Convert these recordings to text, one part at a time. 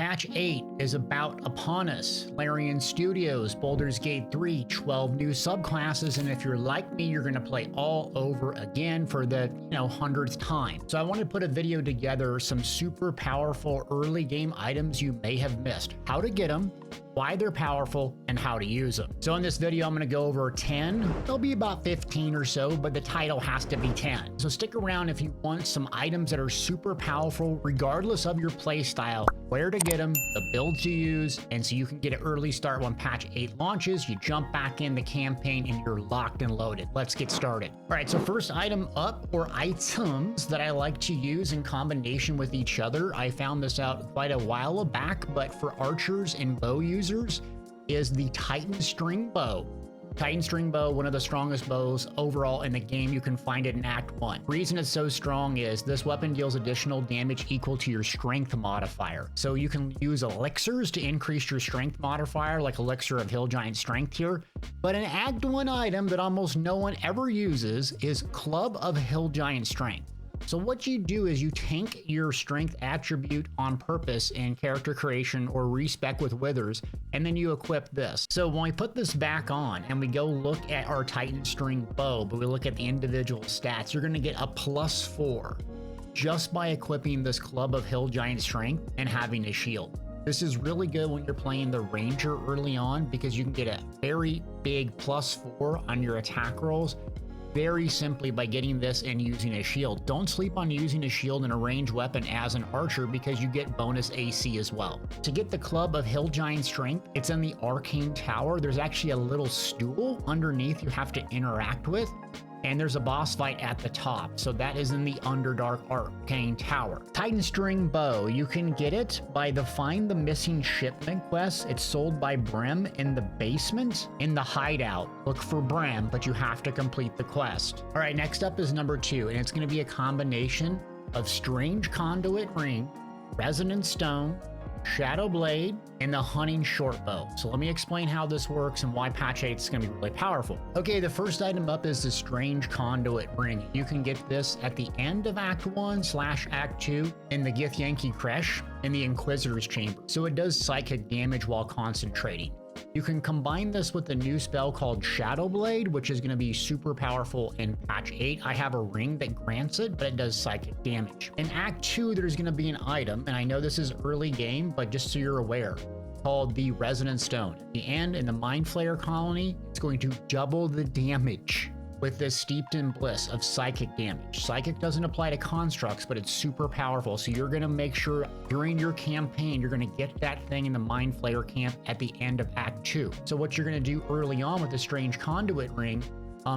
Patch 8 is about upon us. Larian Studios, Baldur's Gate 3, 12 new subclasses, and if you're like me, you're gonna play all over again for the, 100th time. So I wanted to put a video together, some super powerful early game items you may have missed. How to get them, why they're powerful, and how to use them. So in this video, I'm gonna go over 10. There'll be about 15 or so, but the title has to be 10. So stick around if you want some items that are super powerful, regardless of your play style, where to get them, the builds to use, and so you can get an early start when patch 8 launches. You jump back in the campaign and you're locked and loaded. Let's get started. All right, so first item up, or items that I like to use in combination with each other. I found this out quite a while back, but for archers and bow users, is the Titanstring bow. Titanstring bow, one of the strongest bows overall in the game. You can find it in Act 1. The reason it's so strong is this weapon deals additional damage equal to your strength modifier. So you can use elixirs to increase your strength modifier, like Elixir of Hill Giant Strength here. But an Act 1 item that almost no one ever uses is Club of Hill Giant Strength. So what you do is you tank your strength attribute on purpose in character creation or respec with withers, and then you equip this. So when we put this back on and we go look at our Titanstring bow, but we look at the individual stats, you're gonna get a +4 just by equipping this Club of Hill Giant Strength and having a shield. This is really good when you're playing the Ranger early on because you can get a very big +4 on your attack rolls very simply by getting this and using a shield. Don't sleep on using a shield in a ranged weapon as an archer because you get bonus AC as well. To get the Club of Hill Giant Strength, it's in the Arcane Tower. There's actually a little stool underneath you have to interact with, and there's a boss fight at the top. So that is in the Underdark Arcane Tower. Titanstring bow, you can get it by the Find the Missing Shipment quest. It's sold by Brim in the basement in the hideout. Look for Brim, but you have to complete the quest. All right, next up is number 2, and it's gonna be a combination of Strange Conduit Ring, Resonant Stone, Shadow Blade, and the Hunting Short Bow. So let me explain how this works and why patch 8 is going to be really powerful. Okay, the first item up is the Strange Conduit Ring. You can get this at the end of Act 1/Act 2 in the Githyanki Kresh in the Inquisitor's Chamber. So it does psychic damage while concentrating. You can combine this with a new spell called Shadow Blade, which is going to be super powerful in patch 8. I have a ring that grants it, but it does psychic damage. In Act 2, there's going to be an item, and I know this is early game, but just so you're aware, called the Resonant Stone. At the end, in the Mind Flayer colony, it's going to double the damage with this Steeped in Bliss of psychic damage. Psychic doesn't apply to constructs, but it's super powerful. So you're gonna make sure during your campaign, you're gonna get that thing in the Mind Flayer camp at the end of Act 2. So what you're gonna do early on with the Strange Conduit Ring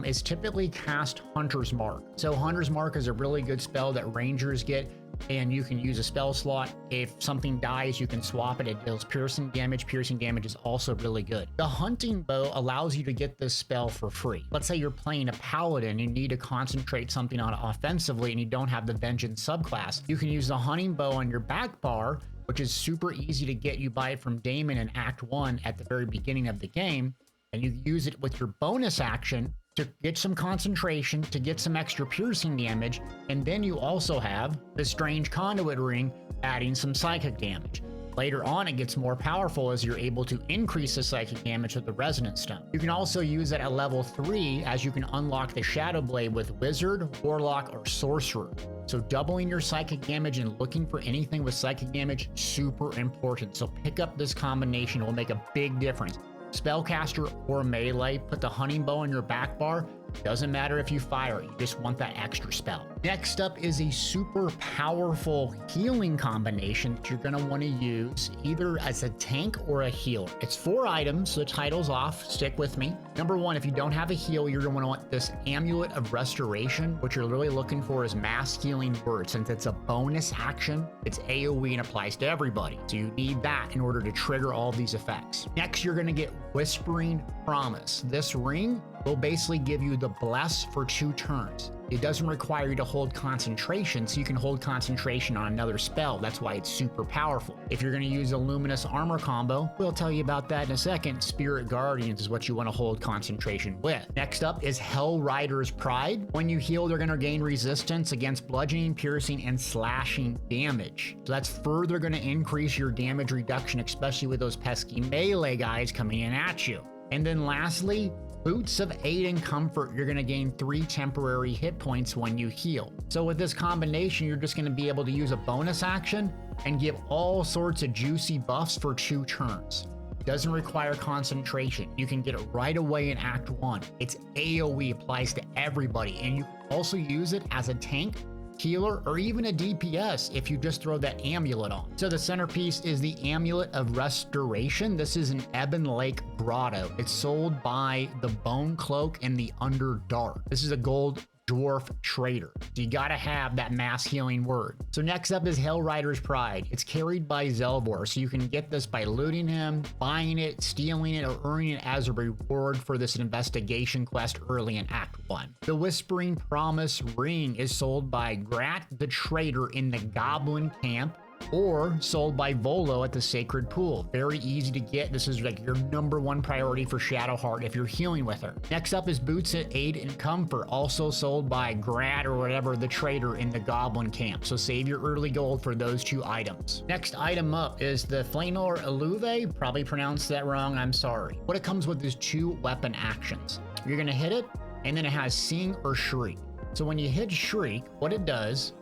is typically cast Hunter's Mark. So Hunter's Mark is a really good spell that Rangers get, and you can use a spell slot. If something dies, you can swap it. It deals piercing damage. Piercing damage is also really good. The Hunting Bow allows you to get this spell for free. Let's say you're playing a paladin and you need to concentrate something on it offensively and you don't have the Vengeance subclass. You can use the Hunting Bow on your back bar, which is super easy to get. You buy it from Damon in Act 1 at the very beginning of the game, and you use it with your bonus action to get some concentration, to get some extra piercing damage, and then you also have the Strange Conduit Ring adding some psychic damage. Later on, it gets more powerful as you're able to increase the psychic damage with the Resonant Stone. You can also use it at level 3 as you can unlock the Shadow Blade with Wizard, Warlock, or Sorcerer. So doubling your psychic damage and looking for anything with psychic damage, super important. So pick up this combination, it will make a big difference. Spellcaster or melee, put the Hunting Bow on your back bar. Doesn't matter if you fire it, you just want that extra spell. Next up is a super powerful healing combination that you're going to want to use either as a tank or a healer. It's 4 items, so the title's off. Stick with me. Number 1, if you don't have a heal, you're going to want this Amulet of Restoration. What you're really looking for is Mass Healing Word. Since it's a bonus action, it's AOE and applies to everybody. So you need that in order to trigger all these effects. Next, you're going to get Whispering Promise. This ring will basically give you the Bless for 2 turns. it doesn't require you to hold concentration, so you can hold concentration on another spell. That's why it's super powerful. If you're going to use a luminous armor combo, we'll tell you about that in a second. Spirit Guardians is what you want to hold concentration with. Next up is Hell Rider's Pride. When you heal, they're going to gain resistance against bludgeoning, piercing, and slashing damage. So that's further going to increase your damage reduction, especially with those pesky melee guys coming in at you. And then lastly, Boots of Aid and Comfort. You're going to gain 3 temporary hit points when you heal. So with this combination, you're just going to be able to use a bonus action and give all sorts of juicy buffs for 2 turns. Doesn't require concentration. You can get it right away in Act 1. It's AOE, applies to everybody, and you can also use it as a tank, healer, or even a DPS if you just throw that amulet on. So the centerpiece is the Amulet of Restoration. This is an Ebon Lake Grotto. It's sold by the Bone Cloak in the Underdark. This is a gold dwarf trader. So you gotta have that mass healing word. So next up is Hell Rider's Pride. It's carried by Zelvor, so you can get this by looting him, buying it, stealing it, or earning it as a reward for this investigation quest early in Act 1. The Whispering Promise Ring is sold by Grat the Trader in the Goblin Camp, or sold by Volo at the Sacred Pool. Very easy to get. This is like your #1 priority for Shadowheart if you're healing with her. Next up is Boots of Aid and Comfort, also sold by Grad or whatever, the trader in the Goblin Camp. So save your early gold for those 2 items. Next item up is the Flanor Eluve. Probably pronounced that wrong, I'm sorry. What it comes with is 2 weapon actions. You're gonna hit it, and then it has Sing or Shriek. So when you hit Shriek, what it does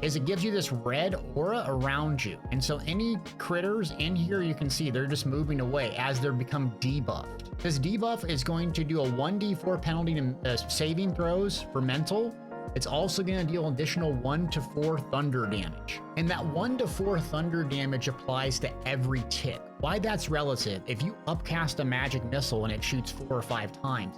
is it gives you this red aura around you. And so any critters in here, you can see they're just moving away as they're become debuffed. This debuff is going to do a 1d4 penalty to saving throws for mental. It's also going to deal additional 1 to 4 thunder damage. And that 1 to 4 thunder damage applies to every tick. Why that's relative, if you upcast a magic missile and it shoots 4 or 5 times,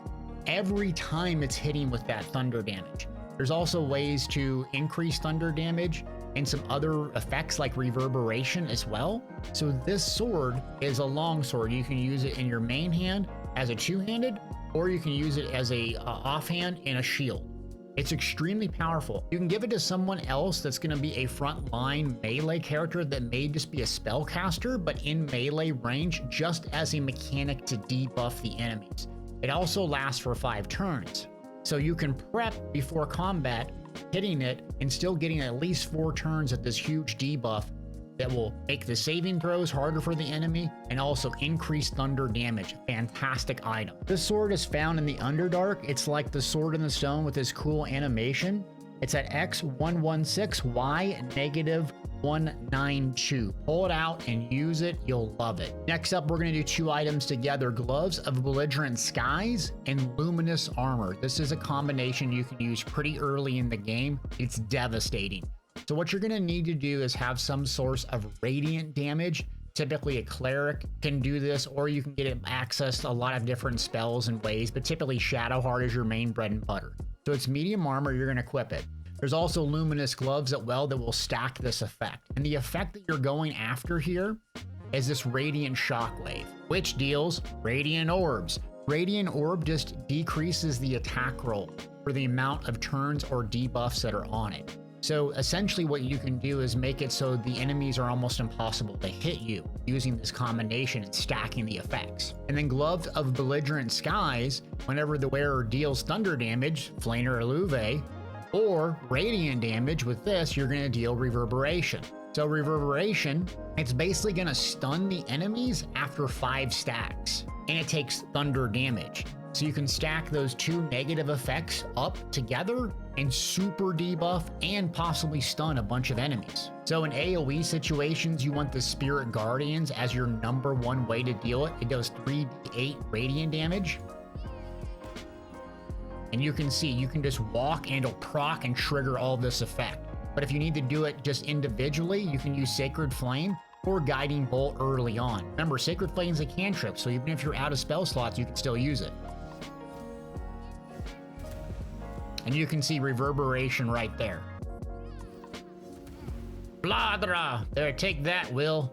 every time it's hitting with that thunder damage. There's also ways to increase thunder damage and some other effects like reverberation as well. So this sword is a long sword. You can use it in your main hand as a 2-handed, or you can use it as a offhand in a shield. It's extremely powerful. You can give it to someone else that's going to be a frontline melee character that may just be a spellcaster, but in melee range just as a mechanic to debuff the enemies. It also lasts for 5 turns. So you can prep before combat, hitting it, and still getting at least 4 turns at this huge debuff that will make the saving throws harder for the enemy and also increase thunder damage. Fantastic item. This sword is found in the Underdark. It's like the Sword in the Stone with this cool animation. It's at X116Y-192. Pull it out and use it. You'll love it. Next up, we're going to do 2 items together. Gloves of Belligerent Skies and Luminous Armor. This is a combination you can use pretty early in the game. It's devastating. So what you're going to need to do is have some source of radiant damage. Typically a cleric can do this, or you can get it access to a lot of different spells and ways, but typically Shadowheart is your main bread and butter. So it's medium armor, you're going to equip it. There's also luminous gloves that will stack this effect. And the effect that you're going after here is this radiant shockwave, which deals radiant orbs. Radiant orb just decreases the attack roll for the amount of turns or debuffs that are on it. So essentially what you can do is make it so the enemies are almost impossible to hit you using this combination and stacking the effects. And then Gloves of Belligerent Skies, whenever the wearer deals thunder damage, Flanor Eluve, or radiant damage with this, you're going to deal reverberation. So reverberation, it's basically going to stun the enemies after 5 stacks, and it takes thunder damage. So you can stack those 2 negative effects up together and super debuff and possibly stun a bunch of enemies. So in AoE situations, you want the Spirit Guardians as your #1 way to deal it. It does 3d8 radiant damage. And you can see, you can just walk and it'll proc and trigger all this effect. But if you need to do it just individually, you can use Sacred Flame or Guiding Bolt early on. Remember, Sacred Flame is a cantrip, so even if you're out of spell slots, you can still use it. And you can see reverberation right there. Bladra! There, take that, Will.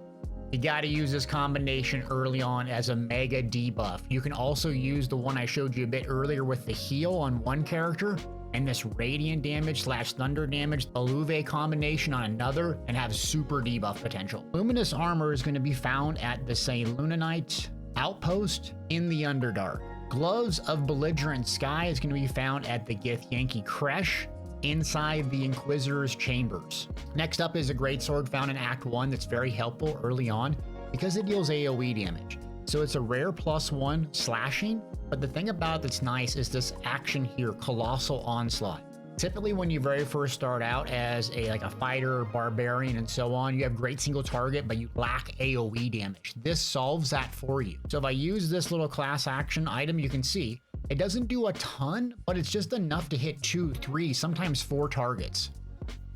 You gotta use this combination early on as a mega debuff. You can also use the one I showed you a bit earlier with the heal on one character and this radiant damage / thunder damage Alluve combination on another, and have super debuff potential. Luminous armor is going to be found at the Lunanite outpost in the Underdark. Gloves of Belligerent Sky is going to be found at the Githyanki Creche inside the Inquisitor's chambers. Next up is a Greatsword found in Act 1 that's very helpful early on because it deals AoE damage. So it's a rare +1 slashing, but the thing about it that's nice is this action here, Colossal Onslaught. Typically when you very first start out as a fighter, barbarian, and so on, you have great single target, but you lack AoE damage. This solves that for you. So if I use this little class action item, you can see it doesn't do a ton, but it's just enough to hit 2, 3, sometimes 4 targets.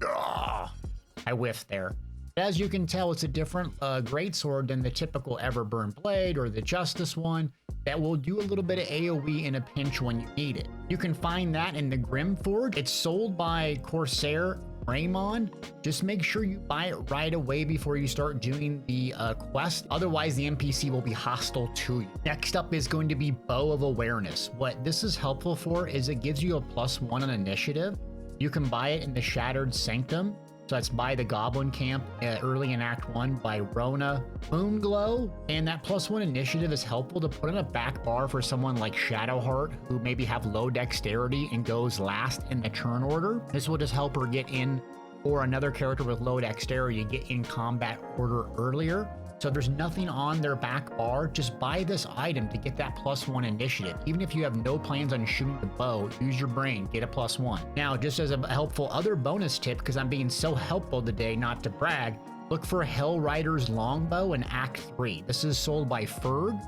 Ugh, I whiffed there. As you can tell, it's a different greatsword than the typical Everburn Blade or the Justice one that will do a little bit of AoE in a pinch when you need it. You can find that in the Grimforge. It's sold by Corsair Raymond. Just make sure you buy it right away before you start doing the quest. Otherwise, the NPC will be hostile to you. Next up is going to be Bow of Awareness. What this is helpful for is it gives you a +1 on initiative. You can buy it in the Shattered Sanctum. So that's by the Goblin Camp early in Act 1 by Rona Moonglow. And that +1 initiative is helpful to put in a back bar for someone like Shadowheart, who maybe have low dexterity and goes last in the turn order. This will just help her get in, or another character with low dexterity get in combat order earlier. So if there's nothing on their back bar, just buy this item to get that +1 initiative. Even if you have no plans on shooting the bow, use your brain, get a +1. Now, just as a helpful other bonus tip, because I'm being so helpful today, not to brag, look for Hell Rider's Longbow in Act 3. This is sold by Ferg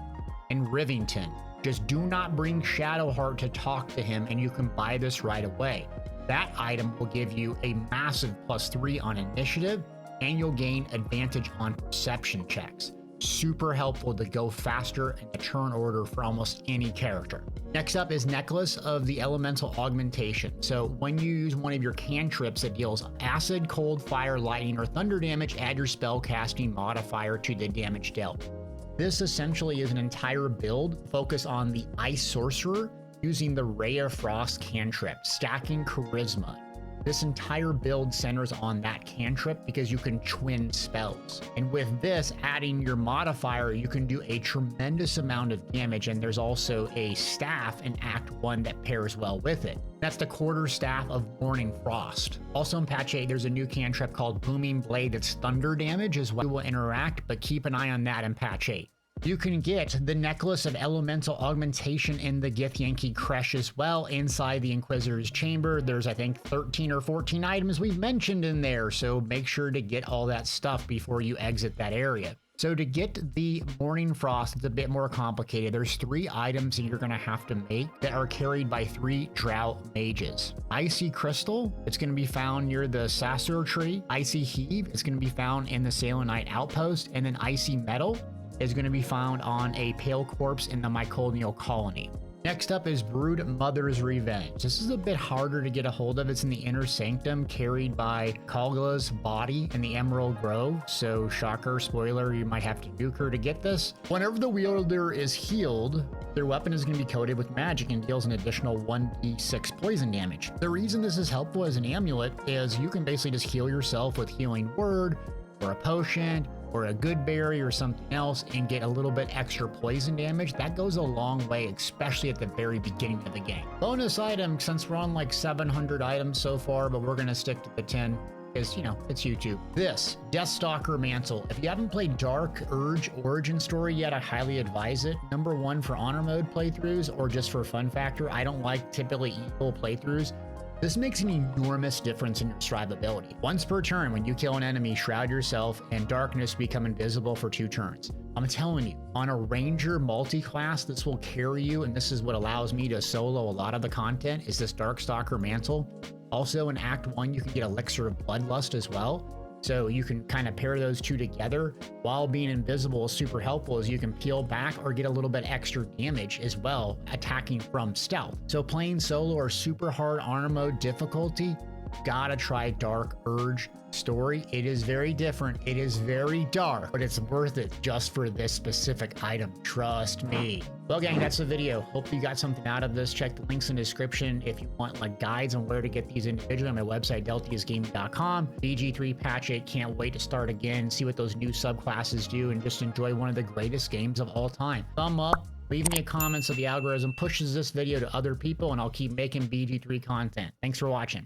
and Rivington. Just do not bring Shadowheart to talk to him, and you can buy this right away. That item will give you a massive +3 on initiative, and you'll gain advantage on perception checks. Super helpful to go faster in the turn order for almost any character. Next up is Necklace of the Elemental Augmentation. So when you use one of your cantrips that deals acid, cold, fire, lightning, or thunder damage, add your spell casting modifier to the damage dealt. This essentially is an entire build focused on the Ice Sorcerer using the Ray of Frost cantrip, stacking Charisma. This entire build centers on that cantrip because you can twin spells. And with this, adding your modifier, you can do a tremendous amount of damage, and there's also a staff in Act 1 that pairs well with it. That's the Quarterstaff of Morning Frost. Also in Patch 8, there's a new cantrip called Booming Blade that's thunder damage as well. It will interact, but keep an eye on that in Patch 8. You can get the Necklace of Elemental Augmentation in the Githyanki Creche as well inside the Inquisitor's Chamber. There's, I think, 13 or 14 items we've mentioned in there, so make sure to get all that stuff before you exit that area. So to get the Morning Frost, it's a bit more complicated. There's 3 items that you're going to have to make that are carried by 3 Drought Mages. Icy Crystal, it's going to be found near the Sasser Tree. Icy Heave, it's going to be found in the Salonite Outpost. And then Icy Metal is going to be found on a pale corpse in the Myconial Colony. Next up is Brood Mother's Revenge. This is a bit harder to get a hold of. It's in the Inner Sanctum, carried by Kagla's body in the Emerald Grove. So shocker, spoiler, you might have to nuke her to get this. Whenever the wielder is healed, their weapon is going to be coated with magic and deals an additional 1d6 poison damage. The reason this is helpful as an amulet is you can basically just heal yourself with Healing Word or a potion or a good berry or something else and get a little bit extra poison damage. That goes a long way, especially at the very beginning of the game. Bonus item, since we're on like 700 items so far, but we're gonna stick to the 10 because, you know, it's YouTube. This Deathstalker Mantle. If you haven't played Dark Urge Origin Story yet, I highly advise it. Number 1 for honor mode playthroughs or just for fun factor. I don't like typically evil playthroughs. This makes an enormous difference in your survivability. Once per turn, when you kill an enemy, shroud yourself and darkness become invisible for 2 turns. I'm telling you, on a ranger multi-class, this will carry you, and this is what allows me to solo a lot of the content, is this Darkstalker Mantle. Also in Act 1, you can get Elixir of Bloodlust as well. So you can kind of pair those 2 together while being invisible is super helpful, as you can peel back or get a little bit extra damage as well, attacking from stealth. So playing solo or super hard honor mode difficulty, gotta try Dark Urge story. It is very different. It is very dark, but it's worth it just for this specific item. Trust me. Well, gang, that's the video. Hope you got something out of this. Check the links in the description if you want like guides on where to get these individually on my website, Deltiasgaming.com. BG3 patch 8, can't wait to start again, see what those new subclasses do, and just enjoy one of the greatest games of all time. Thumb up. Leave me a comment so the algorithm pushes this video to other people, and I'll keep making BG3 content. Thanks for watching.